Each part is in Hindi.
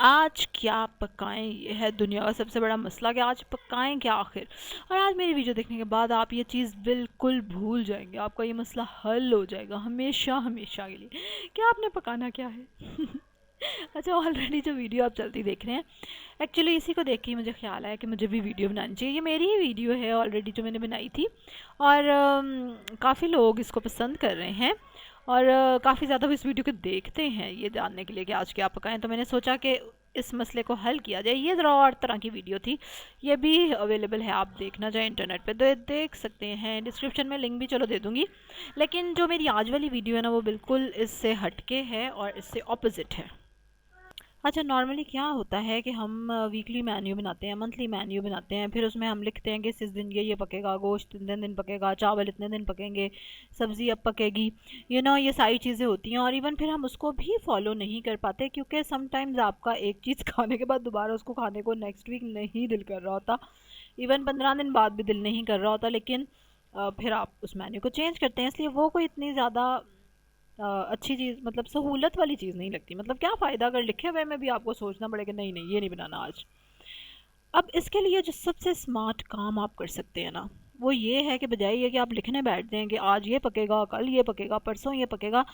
आज क्या पकाएं, ये है दुनिया का सबसे बड़ा मसला कि आज पकाएं क्या आखिर। और आज मेरी वीडियो देखने के बाद आप ये चीज़ बिल्कुल भूल जाएंगे, आपका ये मसला हल हो जाएगा हमेशा हमेशा के लिए कि आपने पकाना क्या है। अच्छा, ऑलरेडी जो वीडियो आप जल्दी देख रहे हैं, एक्चुअली इसी को देख के ही मुझे ख्याल आया कि मुझे भी वीडियो बनानी चाहिए। ये मेरी ही वीडियो है ऑलरेडी जो मैंने बनाई थी, और काफ़ी लोग इसको पसंद कर रहे हैं, और काफ़ी ज़्यादा वो इस वीडियो को देखते हैं ये जानने के लिए कि आज क्या पकाएं। तो मैंने सोचा कि इस मसले को हल किया जाए। ये ज़रा और तरह की वीडियो थी, ये भी अवेलेबल है, आप देखना चाहें इंटरनेट पे तो देख सकते हैं। डिस्क्रिप्शन में लिंक भी चलो दे दूँगी। लेकिन जो मेरी आज वाली वीडियो है ना, वो बिल्कुल इससे हटके है और इससे ऑपोजिट है। अच्छा, नॉर्मली क्या होता है कि हम वीकली मेन्यू बनाते हैं, मंथली मेन्यू बनाते हैं, फिर उसमें हम लिखते हैं कि इस दिन ये पकेगा, गोश्त इतने दिन पकेगा, चावल इतने दिन पकेंगे, सब्ज़ी अब पकेगी, ये सारी चीज़ें होती हैं। और इवन फिर हम उसको भी फॉलो नहीं कर पाते, क्योंकि समटाइम्स आपका एक चीज़ खाने के बाद दोबारा उसको खाने को नेक्स्ट वीक नहीं दिल कर रहा होता, इवन 15 दिन बाद भी दिल नहीं कर रहा होता। लेकिन फिर आप उस मेन्यू को चेंज करते हैं, इसलिए वो कोई इतनी ज़्यादा अच्छी चीज़, मतलब सहूलत वाली चीज़ नहीं लगती। मतलब क्या फ़ायदा अगर लिखे हुए में भी आपको सोचना पड़ेगा नहीं नहीं ये नहीं बनाना आज। अब इसके लिए जो सबसे स्मार्ट काम आप कर सकते हैं ना, वो ये है कि बजाय ये कि आप लिखने बैठ जाएं कि आज ये पकेगा, कल ये पकेगा, परसों ये पकेगा,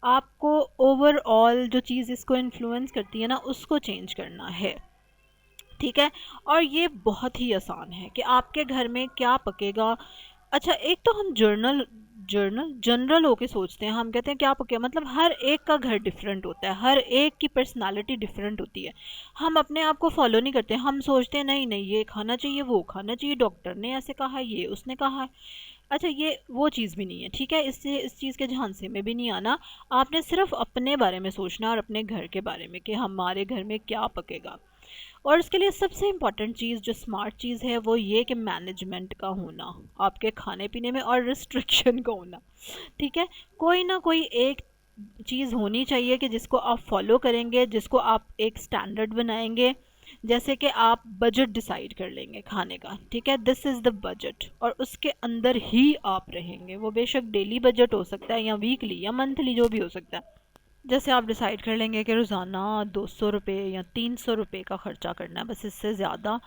आपको ओवरऑल जो चीज़ इसको इन्फ्लुएंस करती है ना, उसको चेंज करना है। ठीक है, और ये बहुत ही आसान है कि आपके घर में क्या पकेगा। अच्छा, एक तो हम जर्नल जर्नल जनरल होके सोचते हैं, हम कहते हैं क्या पके, मतलब हर एक का घर डिफरेंट होता है, हर एक की पर्सनालिटी डिफरेंट होती है। हम अपने आप को फॉलो नहीं करते, हम सोचते हैं नहीं नहीं ये खाना चाहिए, वो खाना चाहिए, डॉक्टर ने ऐसे कहा, ये उसने कहा है। अच्छा, ये वो चीज़ भी नहीं है, ठीक है, इससे इस चीज़ के झांसे में भी नहीं आना। आपने सिर्फ अपने बारे में सोचना और अपने घर के बारे में कि हमारे घर में क्या पकेगा। और उसके लिए सबसे इम्पॉर्टेंट चीज़ जो स्मार्ट चीज़ है वो ये कि मैनेजमेंट का होना आपके खाने पीने में, और रिस्ट्रिक्शन का होना। ठीक है, कोई ना कोई एक चीज़ होनी चाहिए कि जिसको आप फॉलो करेंगे, जिसको आप एक स्टैंडर्ड बनाएंगे। जैसे कि आप बजट डिसाइड कर लेंगे खाने का, ठीक है, दिस इज़ द बजट, और उसके अंदर ही आप रहेंगे। वो बेशक डेली बजट हो सकता है, या वीकली या मंथली, जो भी हो सकता है। जैसे आप डिसाइड कर लेंगे कि रोज़ाना 200 रुपये या 300 रुपये का ख़र्चा करना है, बस इससे ज़्यादा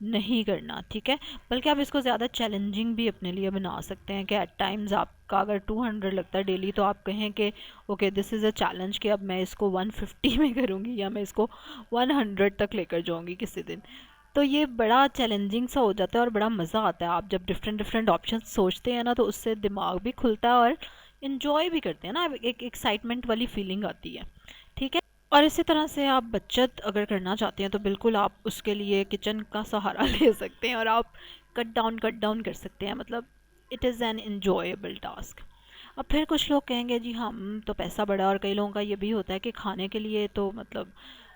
नहीं करना। ठीक है, बल्कि आप इसको ज़्यादा चैलेंजिंग भी अपने लिए बना सकते हैं कि एट टाइम्स आपका अगर 200 लगता है डेली, तो आप कहें कि okay this is a challenge कि अब मैं इसको 150 में करूँगी, या मैं इसको 100 तक लेकर जाऊँगी किसी दिन। तो ये बड़ा चैलेंजिंग सा हो जाता है और बड़ा मज़ा आता है। आप जब डिफरेंट डिफरेंट ऑप्शन सोचते हैं ना, तो उससे दिमाग भी खुलता है और इन्जॉय भी करते हैं ना, एक एक्साइटमेंट वाली फीलिंग आती है। ठीक है, और इसी तरह से आप बचत अगर करना चाहते हैं तो बिल्कुल आप उसके लिए किचन का सहारा ले सकते हैं, और आप कट डाउन कर सकते हैं। मतलब it is an enjoyable task. अब फिर कुछ लोग कहेंगे जी हम तो पैसा बड़ा, और कई लोगों का ये भी होता है कि खाने के लिए तो मतलब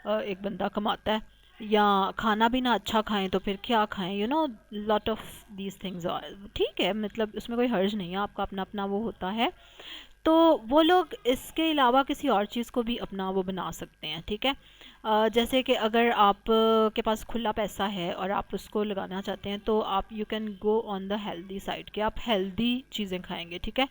एक बंदा कमाता है, या खाना भी ना अच्छा खाएं तो फिर क्या खाएं, लॉट ऑफ दीज थिंग्स। ठीक है, मतलब उसमें कोई हर्ज नहीं है, आपका अपना अपना वो होता है। तो वो लोग इसके अलावा किसी और चीज़ को भी अपना वो बना सकते हैं। ठीक है, जैसे कि अगर आप के पास खुला पैसा है और आप उसको लगाना चाहते हैं, तो आप you can go on the healthy side कि आप हेल्दी चीज़ें खाएंगे। ठीक है,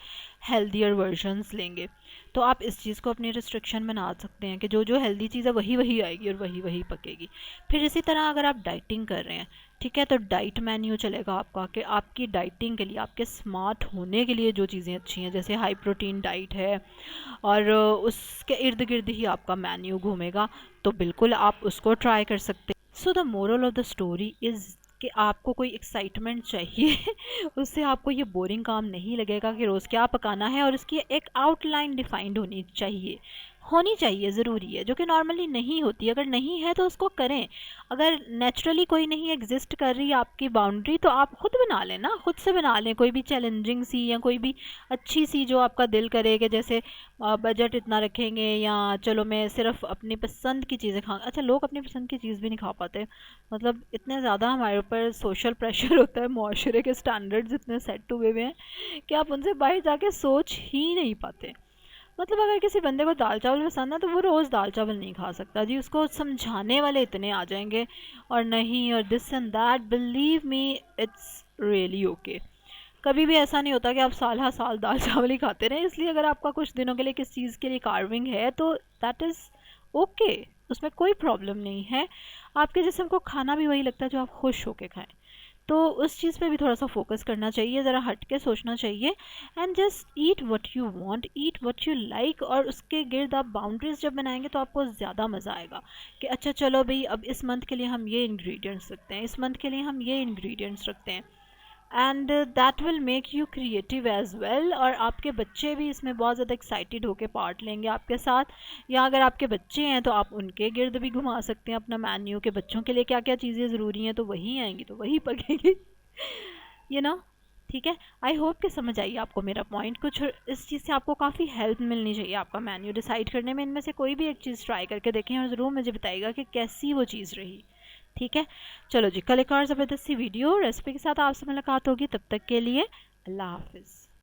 हेल्दियर वर्जन्स लेंगे, तो आप इस चीज़ को अपनी रिस्ट्रिक्शन बना सकते हैं कि जो जो हेल्दी चीज़ है वही वही आएगी और वही वही पकेगी। फिर इसी तरह अगर आप डाइटिंग कर रहे हैं, ठीक है, तो डाइट मेन्यू चलेगा आपका कि आपकी डाइटिंग के लिए, आपके स्मार्ट होने के लिए जो चीज़ें अच्छी हैं, जैसे हाई प्रोटीन डाइट है, और उसके इर्द गिर्द ही आपका मेन्यू घूमेगा, तो बिल्कुल आप उसको ट्राई कर सकते हैं। So the moral of the story is कि आपको कोई एक्साइटमेंट चाहिए। उससे आपको ये बोरिंग काम नहीं लगेगा कि रोज़ क्या पकाना है, और उसकी एक आउटलाइन डिफाइंड होनी चाहिए ज़रूरी है, जो कि नॉर्मली नहीं होती। अगर नहीं है तो उसको करें। अगर नेचुरली कोई नहीं एग्जिस्ट कर रही आपकी बाउंड्री, तो आप खुद बना लें ना, खुद से बना लें कोई भी चैलेंजिंग सी, या कोई भी अच्छी सी जो आपका दिल करे कि जैसे बजट इतना रखेंगे, या चलो मैं सिर्फ अपनी पसंद की चीज़ें खा। अच्छा, लोग अपनी पसंद की चीज़ भी नहीं खा पाते। मतलब इतने ज़्यादा हमारे ऊपर सोशल प्रेशर होता है, माशरे के स्टैंडर्ड्स इतने सेट हुए हुए हैं कि आप उनसे बाहर जाके सोच ही नहीं पाते। मतलब अगर किसी बंदे को दाल चावल पसंद है तो वो रोज़ दाल चावल नहीं खा सकता जी, उसको समझाने वाले इतने आ जाएंगे और नहीं और this and that. Believe me, it's really okay. कभी भी ऐसा नहीं होता कि आप साल हर साल दाल चावल ही खाते रहें। इसलिए अगर आपका कुछ दिनों के लिए किस चीज़ के लिए कार्विंग है, तो दैट इज़ ओके। उसमें कोई प्रॉब्लम नहीं है। आपके जिस्म को खाना भी वही लगता है जो आप खुश होके खाएं। तो उस चीज़ पे भी थोड़ा सा फोकस करना चाहिए, ज़रा हट के सोचना चाहिए। And just eat what you want, eat what you like. और उसके गिर्द आप बाउंड्रीज जब बनाएंगे तो आपको ज़्यादा मज़ा आएगा कि अच्छा चलो भाई, अब इस मंथ के लिए हम ये इंग्रेडिएंट्स रखते हैं, इस मंथ के लिए हम ये इंग्रेडिएंट्स रखते हैं। And that will make you creative as well. और आपके बच्चे भी इसमें बहुत ज़्यादा एक्साइटेड होकर पार्ट लेंगे आपके साथ। या अगर आपके बच्चे हैं तो आप उनके गिर्द भी घुमा सकते हैं अपना मेन्यू, के बच्चों के लिए क्या क्या चीज़ें ज़रूरी हैं, तो वही आएंगी तो वही पकेंगी। यू नो, ठीक है। आई होप कि समझ आई आपको मेरा पॉइंट। कुछ इस चीज़ से आपको काफ़ी हेल्प मिलनी चाहिए आपका मेन्यू डिसाइड करने में। इनमें से कोई भी एक चीज़ ट्राई करके देखें और ज़रूर मुझे बताइएगा कि कैसी वो चीज़ रही। ठीक है, चलो जी, कल एक और ज़बरदस्त सी वीडियो रेसिपी के साथ आपसे मुलाकात होगी। तब तक के लिए अल्लाह हाफिज़।